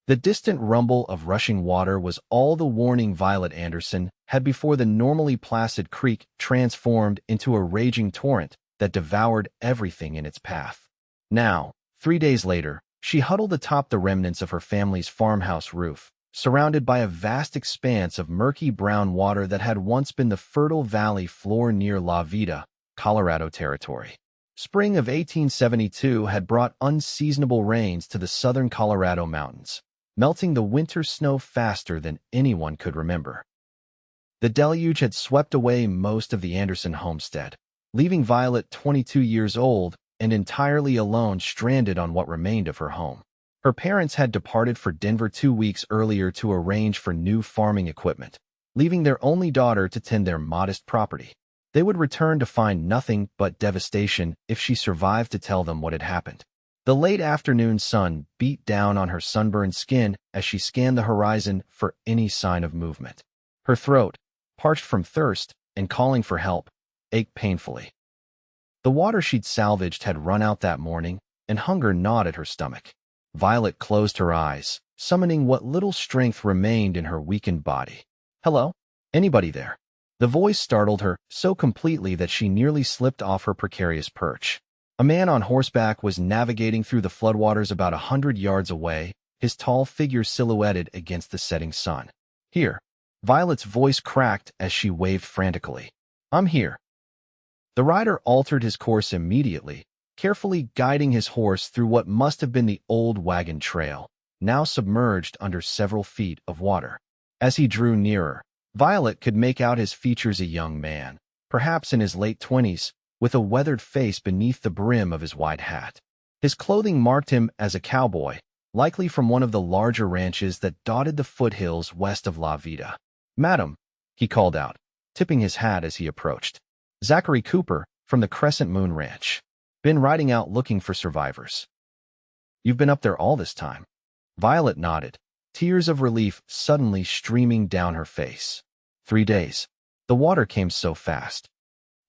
The distant rumble of rushing water was all the warning Violet Anderson had before the normally placid creek transformed into a raging torrent that devoured everything in its path. Now, 3 days later, she huddled atop the remnants of her family's farmhouse roof, surrounded by a vast expanse of murky brown water that had once been the fertile valley floor near La Vida, Colorado territory. Spring of 1872 had brought unseasonable rains to the southern Colorado mountains, melting the winter snow faster than anyone could remember. The deluge had swept away most of the Anderson homestead, leaving Violet 22 years old and entirely alone, stranded on what remained of her home. Her parents had departed for Denver 2 weeks earlier to arrange for new farming equipment, leaving their only daughter to tend their modest property. They would return to find nothing but devastation if she survived to tell them what had happened. The late afternoon sun beat down on her sunburned skin as she scanned the horizon for any sign of movement. Her throat, parched from thirst and calling for help, ached painfully. The water she'd salvaged had run out that morning, and hunger gnawed at her stomach. Violet closed her eyes, summoning what little strength remained in her weakened body. "Hello? Anybody there?" The voice startled her so completely that she nearly slipped off her precarious perch. A man on horseback was navigating through the floodwaters about 100 yards away, his tall figure silhouetted against the setting sun. "Here." Violet's voice cracked as she waved frantically. "I'm here." The rider altered his course immediately, carefully guiding his horse through what must have been the old wagon trail, now submerged under several feet of water. As he drew nearer, Violet could make out his features: a young man, perhaps in his late 20s, with a weathered face beneath the brim of his wide hat. His clothing marked him as a cowboy, likely from one of the larger ranches that dotted the foothills west of La Vida. "Madam," he called out, tipping his hat as he approached. "Zachary Cooper, from the Crescent Moon Ranch. Been riding out looking for survivors." "You've been up there all this time?" Violet nodded, tears of relief suddenly streaming down her face. 3 days. The water came so fast."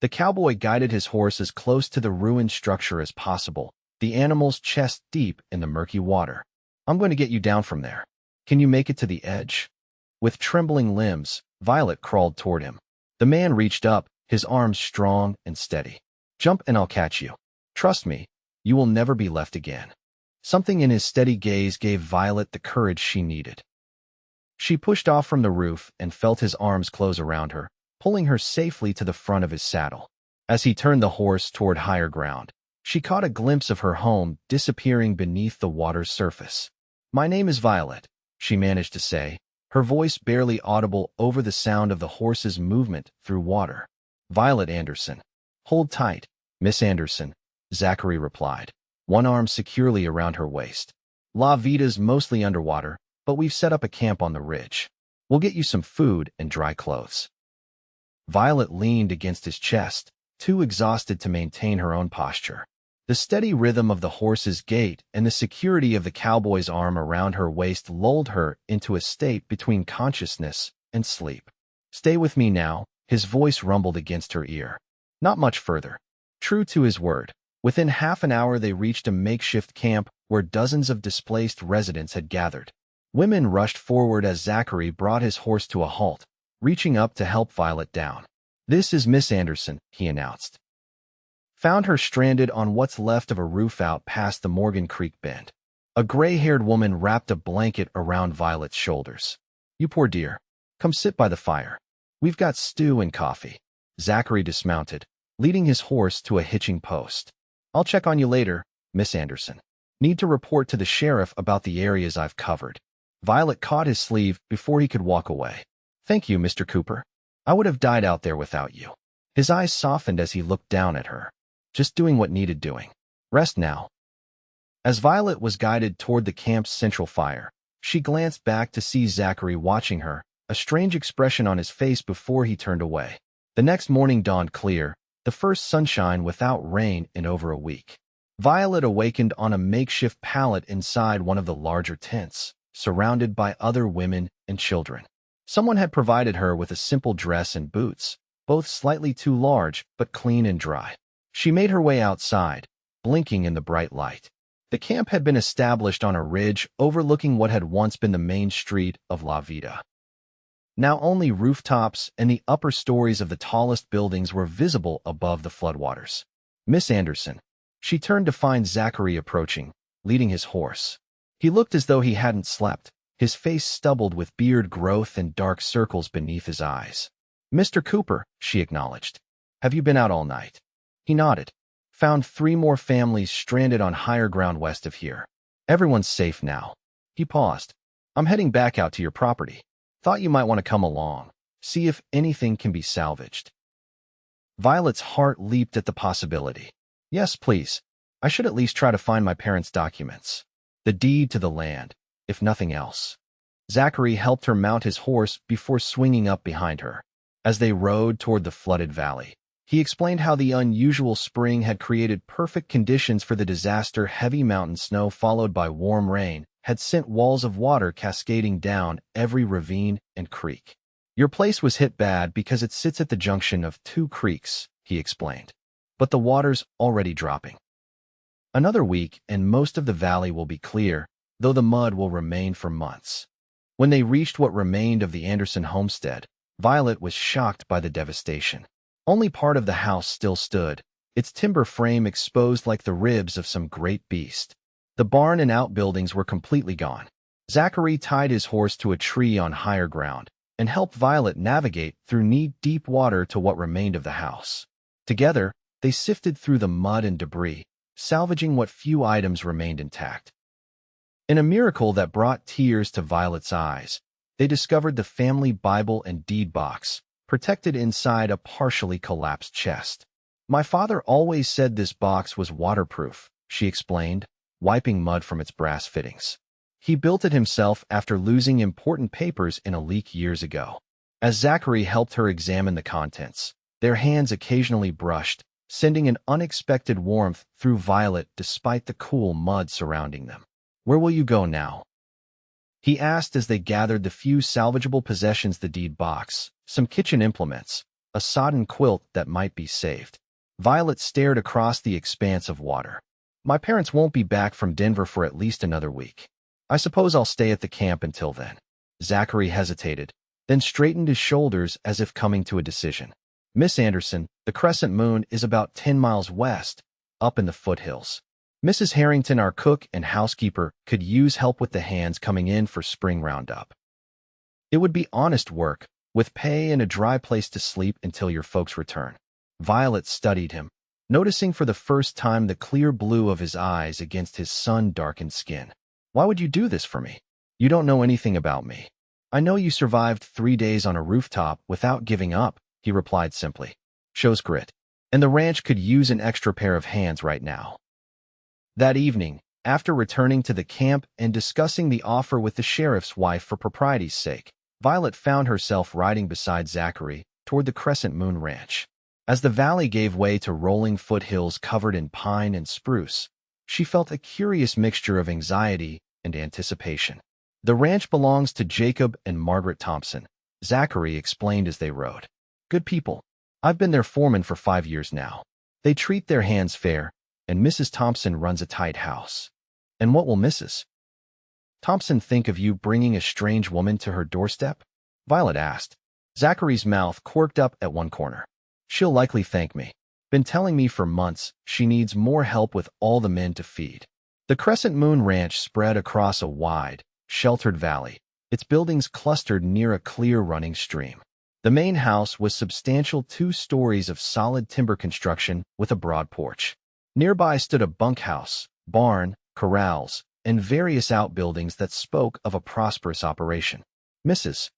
The cowboy guided his horse as close to the ruined structure as possible, the animal's chest deep in the murky water. "I'm going to get you down from there. Can you make it to the edge?" With trembling limbs, Violet crawled toward him. The man reached up, his arms strong and steady. "Jump and I'll catch you. Trust me, you will never be left again." Something in his steady gaze gave Violet the courage she needed. She pushed off from the roof and felt his arms close around her, pulling her safely to the front of his saddle. As he turned the horse toward higher ground, she caught a glimpse of her home disappearing beneath the water's surface. "My name is Violet," she managed to say, her voice barely audible over the sound of the horse's movement through water. "Violet Anderson." "Hold tight, Miss Anderson," Zachary replied, one arm securely around her waist. "La Vida's mostly underwater, but we've set up a camp on the ridge. We'll get you some food and dry clothes." Violet leaned against his chest, too exhausted to maintain her own posture. The steady rhythm of the horse's gait and the security of the cowboy's arm around her waist lulled her into a state between consciousness and sleep. "Stay with me now," his voice rumbled against her ear. Not much further. True to his word, within half an hour they reached a makeshift camp where dozens of displaced residents had gathered. Women rushed forward as Zachary brought his horse to a halt, reaching up to help Violet down. "This is Miss Anderson," he announced. Found her stranded on what's left of a roof out past the Morgan Creek bend. A gray-haired woman wrapped a blanket around Violet's shoulders. "You poor dear. Come sit by the fire. We've got stew and coffee." Zachary dismounted, leading his horse to a hitching post. "I'll check on you later, Miss Anderson. Need to report to the sheriff about the areas I've covered." Violet caught his sleeve before he could walk away. "Thank you, Mr. Cooper. I would have died out there without you." His eyes softened as he looked down at her. "Just doing what needed doing. Rest now." As Violet was guided toward the camp's central fire, she glanced back to see Zachary watching her, a strange expression on his face before he turned away. The next morning dawned clear, the first sunshine without rain in over a week. Violet awakened on a makeshift pallet inside one of the larger tents, surrounded by other women and children. Someone had provided her with a simple dress and boots, both slightly too large but clean and dry. She made her way outside, blinking in the bright light. The camp had been established on a ridge overlooking what had once been the main street of La Vida. Now only rooftops and the upper stories of the tallest buildings were visible above the floodwaters. Miss Anderson. She turned to find Zachary approaching, leading his horse. He looked as though he hadn't slept, his face stubbled with beard growth and dark circles beneath his eyes. Mr. Cooper, she acknowledged. Have you been out all night? He nodded. Found 3 more families stranded on higher ground west of here. Everyone's safe now. He paused. I'm heading back out to your property. Thought you might want to come along, see if anything can be salvaged. Violet's heart leaped at the possibility. Yes, please. I should at least try to find my parents' documents. The deed to the land, if nothing else. Zachary helped her mount his horse before swinging up behind her. As they rode toward the flooded valley, he explained how the unusual spring had created perfect conditions for the disaster. Heavy mountain snow followed by warm rain had sent walls of water cascading down every ravine and creek. Your place was hit bad because it sits at the junction of 2 creeks, he explained. But the water's already dropping. Another week and most of the valley will be clear, though the mud will remain for months. When they reached what remained of the Anderson homestead, Violet was shocked by the devastation. Only part of the house still stood, its timber frame exposed like the ribs of some great beast. The barn and outbuildings were completely gone. Zachary tied his horse to a tree on higher ground and helped Violet navigate through knee-deep water to what remained of the house. Together, they sifted through the mud and debris, salvaging what few items remained intact. In a miracle that brought tears to Violet's eyes, they discovered the family Bible and deed box, protected inside a partially collapsed chest. My father always said this box was waterproof, she explained, wiping mud from its brass fittings. He built it himself after losing important papers in a leak years ago. As Zachary helped her examine the contents, their hands occasionally brushed, sending an unexpected warmth through Violet despite the cool mud surrounding them. Where will you go now? He asked as they gathered the few salvageable possessions: the deed box, some kitchen implements, a sodden quilt that might be saved. Violet stared across the expanse of water. My parents won't be back from Denver for at least another week. I suppose I'll stay at the camp until then. Zachary hesitated, then straightened his shoulders as if coming to a decision. Miss Anderson, the crescent moon is about 10 miles west, up in the foothills. Mrs. Harrington, our cook and housekeeper, could use help with the hands coming in for spring roundup. It would be honest work, with pay and a dry place to sleep until your folks return. Violet studied him, noticing for the first time the clear blue of his eyes against his sun-darkened skin. Why would you do this for me? You don't know anything about me. I know you survived 3 days on a rooftop without giving up, he replied simply. Shows grit. And the ranch could use an extra pair of hands right now. That evening, after returning to the camp and discussing the offer with the sheriff's wife for propriety's sake, Violet found herself riding beside Zachary toward the Crescent Moon Ranch. As the valley gave way to rolling foothills covered in pine and spruce, she felt a curious mixture of anxiety and anticipation. The ranch belongs to Jacob and Margaret Thompson, Zachary explained as they rode. Good people. I've been their foreman for 5 years now. They treat their hands fair, and Mrs. Thompson runs a tight house. And what will Mrs. Thompson think of you bringing a strange woman to her doorstep? Violet asked. Zachary's mouth quirked up at one corner. She'll likely thank me. Been telling me for months she needs more help with all the men to feed. The Crescent Moon Ranch spread across a wide, sheltered valley, its buildings clustered near a clear running stream. The main house was substantial 2 stories of solid timber construction with a broad porch. Nearby stood a bunkhouse, barn, corrals, and various outbuildings that spoke of a prosperous operation. Mrs.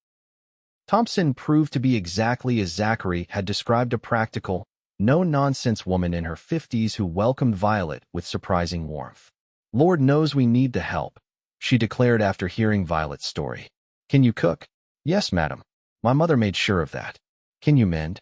Thompson proved to be exactly as Zachary had described, a practical, no-nonsense woman in her 50s who welcomed Violet with surprising warmth. Lord knows we need the help, she declared after hearing Violet's story. Can you cook? Yes, madam. My mother made sure of that. Can you mend?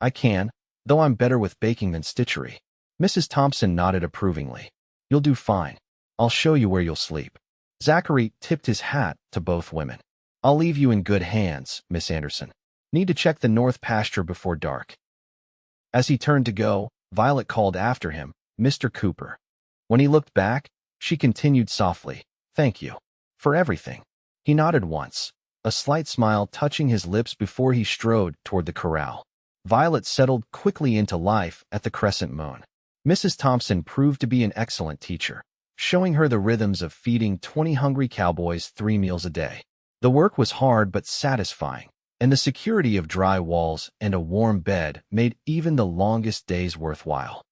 I can, though I'm better with baking than stitchery. Mrs. Thompson nodded approvingly. You'll do fine. I'll show you where you'll sleep. Zachary tipped his hat to both women. I'll leave you in good hands, Miss Anderson. Need to check the north pasture before dark. As he turned to go, Violet called after him, Mr. Cooper. When he looked back, She continued softly, "Thank you. For everything." He nodded once, a slight smile touching his lips before he strode toward the corral. Violet settled quickly into life at the Crescent Moon. Mrs. Thompson proved to be an excellent teacher, showing her the rhythms of feeding 20 hungry cowboys 3 meals a day. The work was hard but satisfying, and the security of dry walls and a warm bed made even the longest days worthwhile.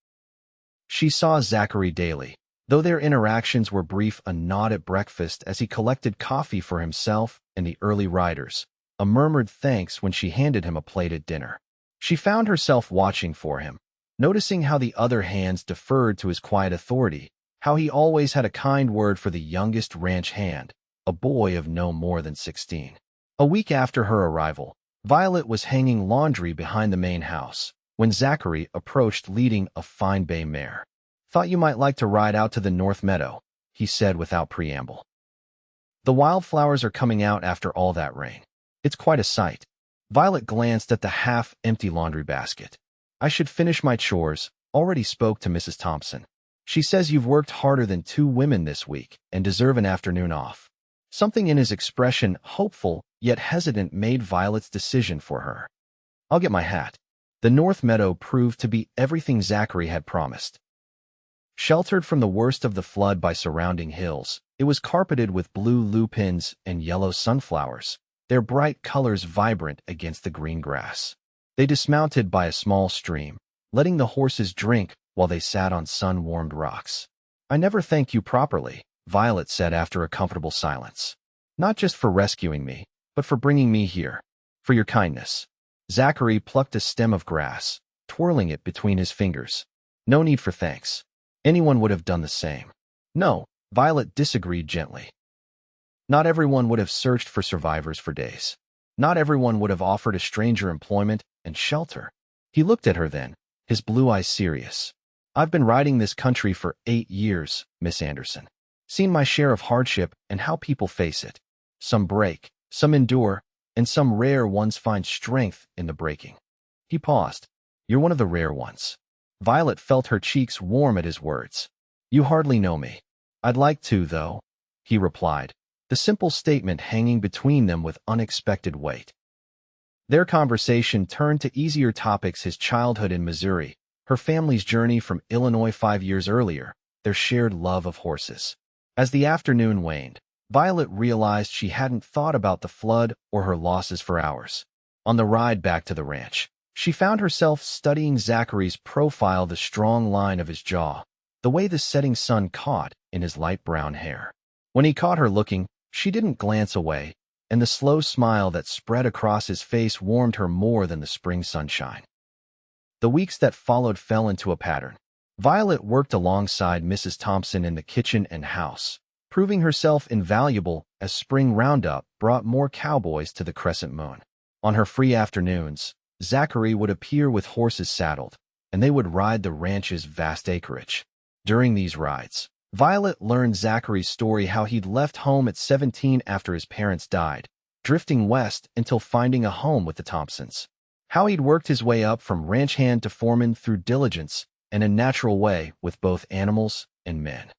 She saw Zachary daily, though their interactions were brief, a nod at breakfast as he collected coffee for himself and the early riders, a murmured thanks when she handed him a plate at dinner. She found herself watching for him, noticing how the other hands deferred to his quiet authority, how he always had a kind word for the youngest ranch hand, a boy of no more than 16. A week after her arrival, Violet was hanging laundry behind the main house when Zachary approached leading a fine bay mare. "Thought you might like to ride out to the North Meadow," he said without preamble. "The wildflowers are coming out after all that rain. It's quite a sight." Violet glanced at the half-empty laundry basket. "I should finish my chores. Already spoke to Mrs. Thompson. She says you've worked harder than 2 women this week and deserve an afternoon off." Something in his expression, hopeful yet hesitant, made Violet's decision for her. "I'll get my hat." The North Meadow proved to be everything Zachary had promised. Sheltered from the worst of the flood by surrounding hills, it was carpeted with blue lupins and yellow sunflowers, their bright colors vibrant against the green grass. They dismounted by a small stream, letting the horses drink while they sat on sun-warmed rocks. "I never thank you properly," Violet said after a comfortable silence. "Not just for rescuing me, but for bringing me here. For your kindness." Zachary plucked a stem of grass, twirling it between his fingers. "No need for thanks. Anyone would have done the same." "No," Violet disagreed gently. "Not everyone would have searched for survivors for days. Not everyone would have offered a stranger employment and shelter." He looked at her then, his blue eyes serious. "I've been riding this country for 8 years, Miss Anderson. Seen my share of hardship and how people face it. Some break, some endure, and some rare ones find strength in the breaking." He paused. "You're one of the rare ones." Violet felt her cheeks warm at his words. "You hardly know me." "I'd like to, though," he replied, the simple statement hanging between them with unexpected weight. Their conversation turned to easier topics: his childhood in Missouri, her family's journey from Illinois 5 years earlier, their shared love of horses. As the afternoon waned, Violet realized she hadn't thought about the flood or her losses for hours. On the ride back to the ranch, she found herself studying Zachary's profile, the strong line of his jaw, the way the setting sun caught in his light brown hair. When he caught her looking, she didn't glance away, and the slow smile that spread across his face warmed her more than the spring sunshine. The weeks that followed fell into a pattern. Violet worked alongside Mrs. Thompson in the kitchen and house, proving herself invaluable as spring roundup brought more cowboys to the Crescent Moon. On her free afternoons, Zachary would appear with horses saddled, and they would ride the ranch's vast acreage. During these rides, Violet learned Zachary's story: how he'd left home at 17 after his parents died, drifting west until finding a home with the Thompsons. How he'd worked his way up from ranch hand to foreman through diligence and a natural way with both animals and men.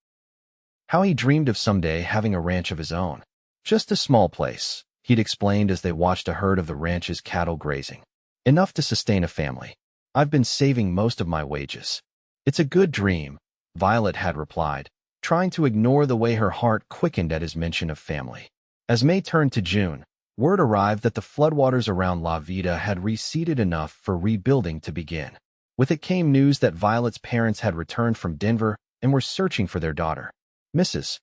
How he dreamed of someday having a ranch of his own. "Just a small place," he'd explained as they watched a herd of the ranch's cattle grazing. "Enough to sustain a family. I've been saving most of my wages." "It's a good dream," Violet had replied, trying to ignore the way her heart quickened at his mention of family. As May turned to June, word arrived that the floodwaters around La Vida had receded enough for rebuilding to begin. With it came news that Violet's parents had returned from Denver and were searching for their daughter. Mrs.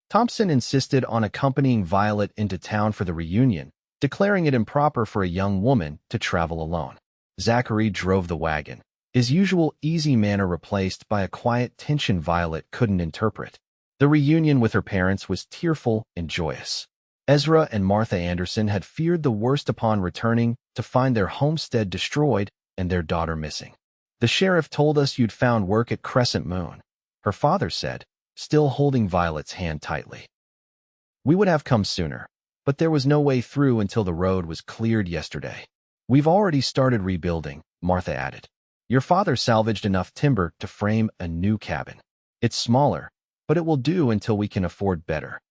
Thompson insisted on accompanying Violet into town for the reunion, declaring it improper for a young woman to travel alone. Zachary drove the wagon, his usual easy manner replaced by a quiet tension Violet couldn't interpret. The reunion with her parents was tearful and joyous. Ezra and Martha Anderson had feared the worst upon returning to find their homestead destroyed and their daughter missing. "The sheriff told us you'd found work at Crescent Moon," her father said, still holding Violet's hand tightly. "We would have come sooner, but there was no way through until the road was cleared yesterday." "We've already started rebuilding," Martha added. "Your father salvaged enough timber to frame a new cabin. It's smaller, but it will do until we can afford better."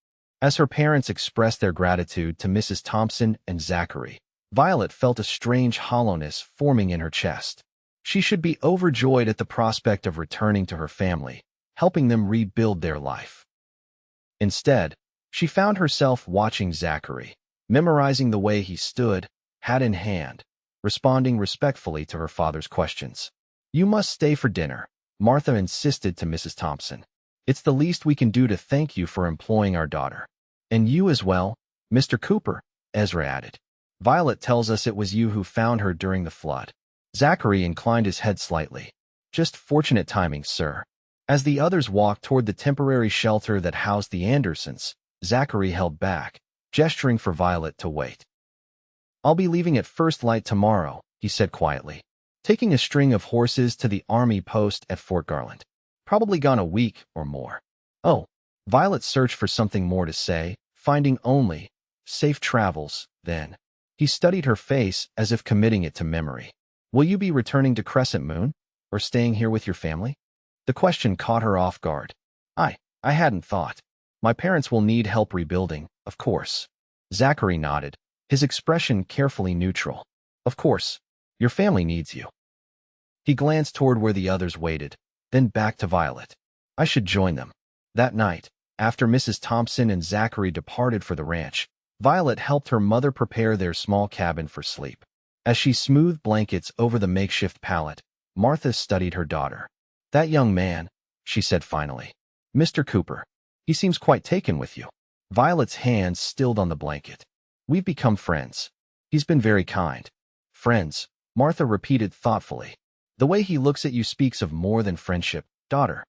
As her parents expressed their gratitude to Mrs. Thompson and Zachary, Violet felt a strange hollowness forming in her chest. She should be overjoyed at the prospect of returning to her family, helping them rebuild their life. Instead, she found herself watching Zachary, memorizing the way he stood, hat in hand, responding respectfully to her father's questions. "You must stay for dinner," Martha insisted to Mrs. Thompson. "It's the least we can do to thank you for employing our daughter." "And you as well, Mr. Cooper," Ezra added. "Violet tells us it was you who found her during the flood." Zachary inclined his head slightly. "Just fortunate timing, sir." As the others walked toward the temporary shelter that housed the Andersons, Zachary held back, gesturing for Violet to wait. "I'll be leaving at first light tomorrow," he said quietly, "taking a string of horses to the army post at Fort Garland. Probably gone a week or more." "Oh." Violet searched for something more to say, finding only, "Safe travels," then. He studied her face as if committing it to memory. "Will you be returning to Crescent Moon, or staying here with your family?" The question caught her off guard. I hadn't thought. My parents will need help rebuilding, of course." Zachary nodded, his expression carefully neutral. "Of course. Your family needs you." He glanced toward where the others waited, then back to Violet. "I should join them." That night, after Mrs. Thompson and Zachary departed for the ranch, Violet helped her mother prepare their small cabin for sleep. As she smoothed blankets over the makeshift pallet, Martha studied her daughter. "That young man," she said finally. "Mr. Cooper. He seems quite taken with you." Violet's hands stilled on the blanket. "We've become friends. He's been very kind." "Friends," Martha repeated thoughtfully. "The way he looks at you speaks of more than friendship, daughter."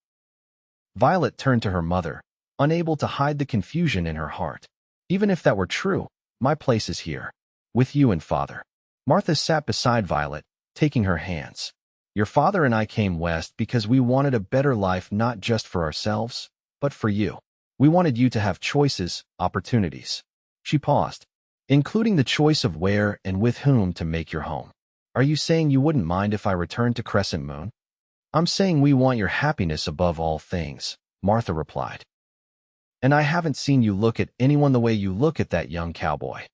Violet turned to her mother, unable to hide the confusion in her heart. "Even if that were true, my place is here, with you and father." Martha sat beside Violet, taking her hands. "Your father and I came west because we wanted a better life not just for ourselves, but for you. We wanted you to have choices, opportunities." She paused, "Including the choice of where and with whom to make your home. Are you saying you wouldn't mind if I returned to Crescent Moon?" "I'm saying we want your happiness above all things," Martha replied. "And I haven't seen you look at anyone the way you look at that young cowboy."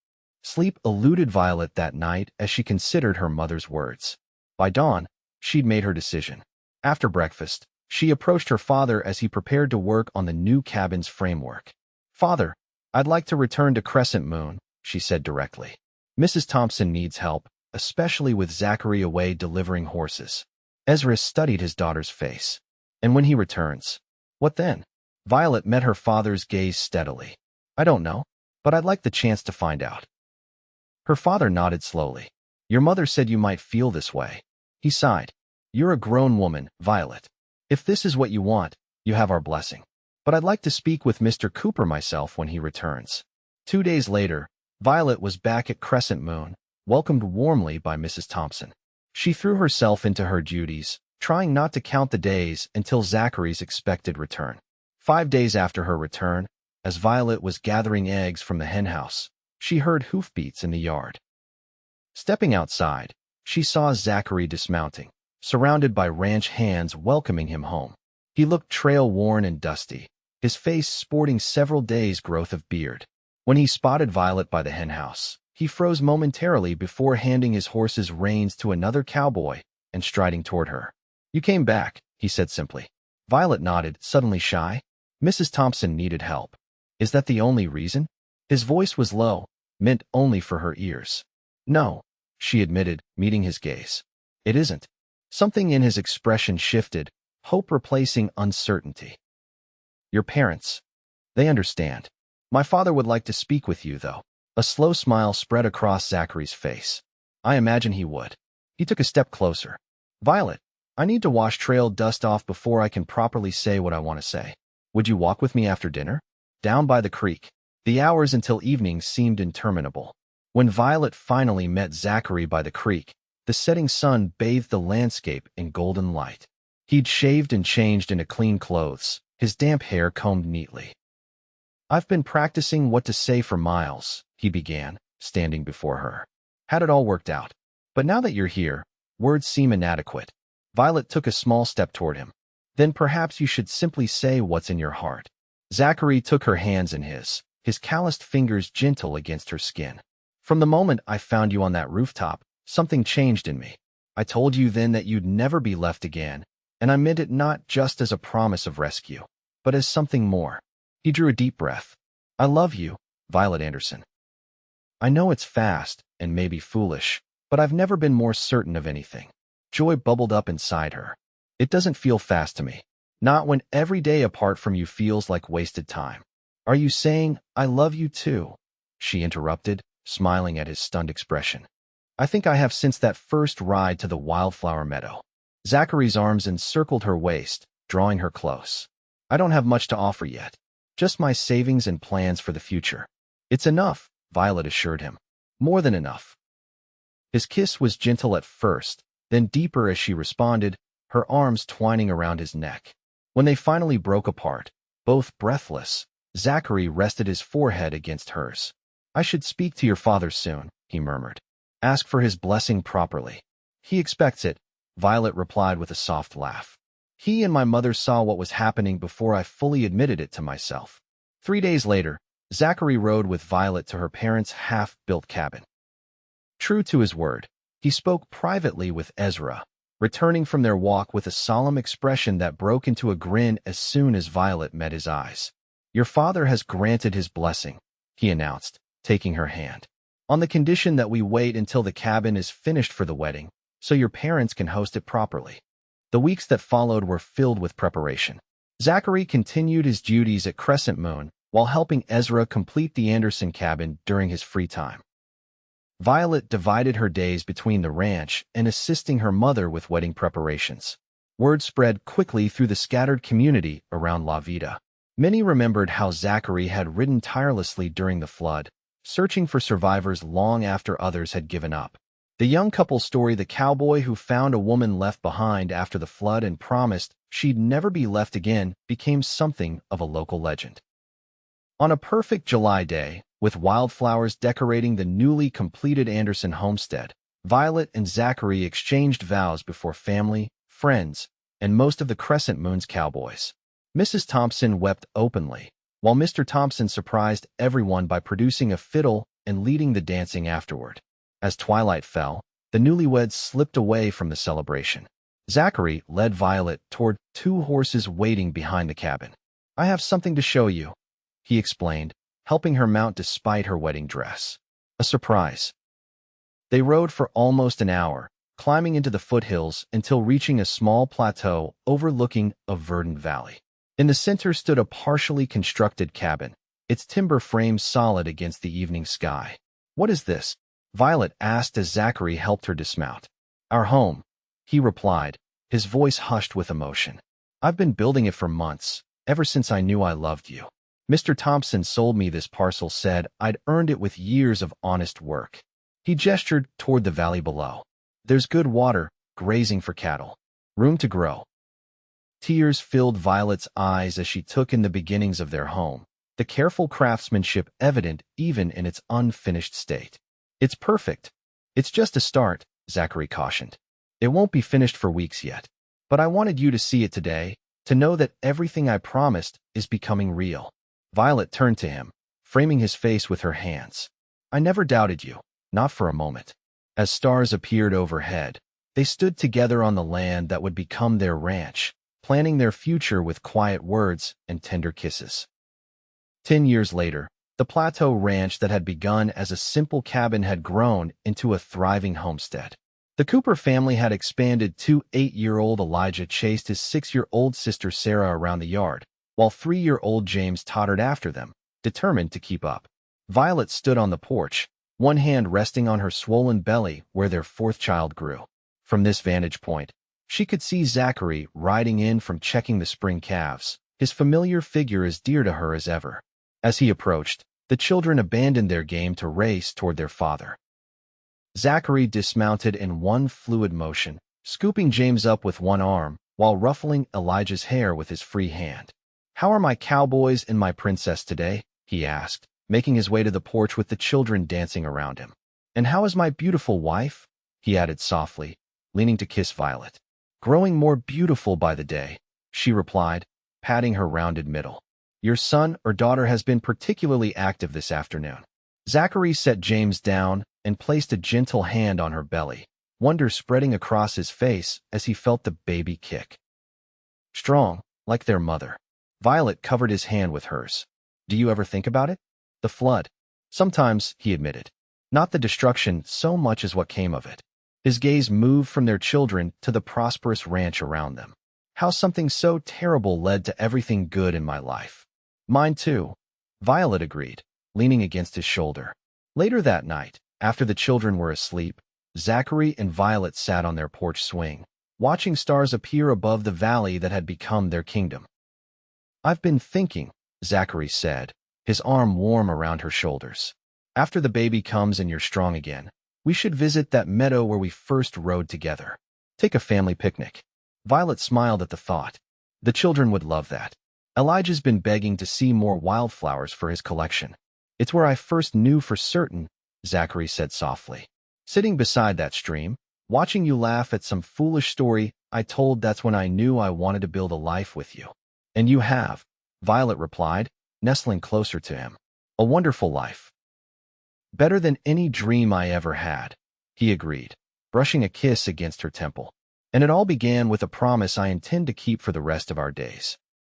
Sleep eluded Violet that night as she considered her mother's words. By dawn, she'd made her decision. After breakfast, she approached her father as he prepared to work on the new cabin's framework. "Father, I'd like to return to Crescent Moon," she said directly. "Mrs. Thompson needs help, especially with Zachary away delivering horses." Ezra studied his daughter's face. "And when he returns, what then?" Violet met her father's gaze steadily. "I don't know, but I'd like the chance to find out." Her father nodded slowly. "Your mother said you might feel this way." He sighed. "You're a grown woman, Violet. If this is what you want, you have our blessing. But I'd like to speak with Mr. Cooper myself when he returns." 2 days later, Violet was back at Crescent Moon, welcomed warmly by Mrs. Thompson. She threw herself into her duties, trying not to count the days until Zachary's expected return. 5 days after her return, as Violet was gathering eggs from the henhouse, she heard hoofbeats in the yard. Stepping outside, she saw Zachary dismounting, surrounded by ranch hands welcoming him home. He looked trail-worn and dusty, his face sporting several days' growth of beard. When he spotted Violet by the henhouse, he froze momentarily before handing his horse's reins to another cowboy and striding toward her. "You came back," he said simply. Violet nodded, suddenly shy. Mrs. Thompson needed help. "Is that the only reason?" His voice was low, meant only for her ears. "No," she admitted, meeting his gaze. "It isn't." Something in his expression shifted, hope replacing uncertainty. "Your parents. They understand. My father would like to speak with you, though." A slow smile spread across Zachary's face. "I imagine he would." He took a step closer. "Violet, I need to wash trail dust off before I can properly say what I want to say. Would you walk with me after dinner? Down by the creek." The hours until evening seemed interminable. When Violet finally met Zachary by the creek, the setting sun bathed the landscape in golden light. He'd shaved and changed into clean clothes, his damp hair combed neatly. "I've been practicing what to say for miles," he began, standing before her. "Had it all worked out. But now that you're here, words seem inadequate." Violet took a small step toward him. Then perhaps you should simply say what's in your heart. Zachary took her hands in his calloused fingers gentle against her skin. From the moment I found you on that rooftop, something changed in me. I told you then that you'd never be left again, and I meant it not just as a promise of rescue, but as something more. He drew a deep breath. I love you, Violet Anderson. I know it's fast and maybe foolish, but I've never been more certain of anything. Joy bubbled up inside her. It doesn't feel fast to me. Not when every day apart from you feels like wasted time. Are you saying, I love you too? She interrupted, smiling at his stunned expression. I think I have since that first ride to the wildflower meadow. Zachary's arms encircled her waist, drawing her close. I don't have much to offer yet. Just my savings and plans for the future. It's enough, Violet assured him. More than enough. His kiss was gentle at first, then deeper as she responded, her arms twining around his neck. When they finally broke apart, both breathless, Zachary rested his forehead against hers. I should speak to your father soon, he murmured. Ask for his blessing properly. He expects it, Violet replied with a soft laugh. He and my mother saw what was happening before I fully admitted it to myself. 3 days later, Zachary rode with Violet to her parents' half-built cabin. True to his word, he spoke privately with Ezra, returning from their walk with a solemn expression that broke into a grin as soon as Violet met his eyes. Your father has granted his blessing, he announced, taking her hand. On the condition that we wait until the cabin is finished for the wedding, so your parents can host it properly. The weeks that followed were filled with preparation. Zachary continued his duties at Crescent Moon while helping Ezra complete the Anderson cabin during his free time. Violet divided her days between the ranch and assisting her mother with wedding preparations. Word spread quickly through the scattered community around La Vida. Many remembered how Zachary had ridden tirelessly during the flood, searching for survivors long after others had given up. The young couple's story, the cowboy who found a woman left behind after the flood and promised she'd never be left again, became something of a local legend. On a perfect July day, with wildflowers decorating the newly completed Anderson homestead, Violet and Zachary exchanged vows before family, friends, and most of the Crescent Moon's cowboys. Mrs. Thompson wept openly, while Mr. Thompson surprised everyone by producing a fiddle and leading the dancing afterward. As twilight fell, the newlyweds slipped away from the celebration. Zachary led Violet toward 2 horses waiting behind the cabin. I have something to show you, he explained, helping her mount despite her wedding dress. A surprise. They rode for almost an hour, climbing into the foothills until reaching a small plateau overlooking a verdant valley. In the center stood a partially constructed cabin, its timber frame solid against the evening sky. What is this? Violet asked as Zachary helped her dismount. Our home, he replied, his voice hushed with emotion. I've been building it for months, ever since I knew I loved you. Mr. Thompson sold me this parcel, said I'd earned it with years of honest work. He gestured toward the valley below. There's good water, grazing for cattle, room to grow. Tears filled Violet's eyes as she took in the beginnings of their home, the careful craftsmanship evident even in its unfinished state. It's perfect. It's just a start, Zachary cautioned. It won't be finished for weeks yet. But I wanted you to see it today, to know that everything I promised is becoming real. Violet turned to him, framing his face with her hands. I never doubted you, not for a moment. As stars appeared overhead, they stood together on the land that would become their ranch, planning their future with quiet words and tender kisses. 10 years later, the Plateau Ranch that had begun as a simple cabin had grown into a thriving homestead. The Cooper family had expanded to 8-year-old Elijah chased his 6-year-old sister Sarah around the yard, while 3-year-old James tottered after them, determined to keep up. Violet stood on the porch, one hand resting on her swollen belly where their 4th child grew. From this vantage point, she could see Zachary riding in from checking the spring calves, his familiar figure as dear to her as ever. As he approached, the children abandoned their game to race toward their father. Zachary dismounted in one fluid motion, scooping James up with one arm, while ruffling Elijah's hair with his free hand. How are my cowboys and my princess today? He asked, making his way to the porch with the children dancing around him. And how is my beautiful wife? He added softly, leaning to kiss Violet. Growing more beautiful by the day, she replied, patting her rounded middle. Your son or daughter has been particularly active this afternoon. Zachary set James down and placed a gentle hand on her belly, wonder spreading across his face as he felt the baby kick. Strong, like their mother. Violet covered his hand with hers. Do you ever think about it? The flood. Sometimes, he admitted. Not the destruction so much as what came of it. His gaze moved from their children to the prosperous ranch around them. How something so terrible led to everything good in my life. Mine too, Violet agreed, leaning against his shoulder. Later that night, after the children were asleep, Zachary and Violet sat on their porch swing, watching stars appear above the valley that had become their kingdom. I've been thinking, Zachary said, his arm warm around her shoulders. After the baby comes and you're strong again, we should visit that meadow where we first rode together. Take a family picnic. Violet smiled at the thought. The children would love that. Elijah's been begging to see more wildflowers for his collection. It's where I first knew for certain, Zachary said softly. Sitting beside that stream, watching you laugh at some foolish story I told, that's when I knew I wanted to build a life with you. And you have, Violet replied, nestling closer to him. A wonderful life. Better than any dream I ever had, he agreed, brushing a kiss against her temple. And it all began with a promise I intend to keep for the rest of our days.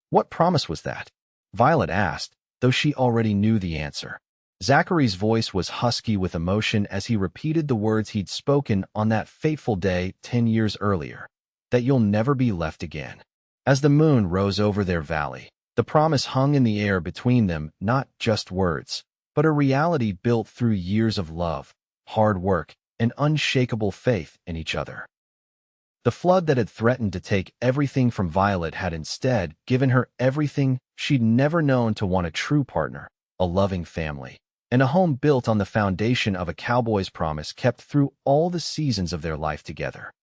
What promise was that? Violet asked, though she already knew the answer. Zachary's voice was husky with emotion as he repeated the words he'd spoken on that fateful day 10 years earlier, that you'll never be left again. As the moon rose over their valley, the promise hung in the air between them, not just words, but a reality built through years of love, hard work, and unshakable faith in each other. The flood that had threatened to take everything from Violet had instead given her everything she'd never known to want: a true partner, a loving family, and a home built on the foundation of a cowboy's promise kept through all the seasons of their life together.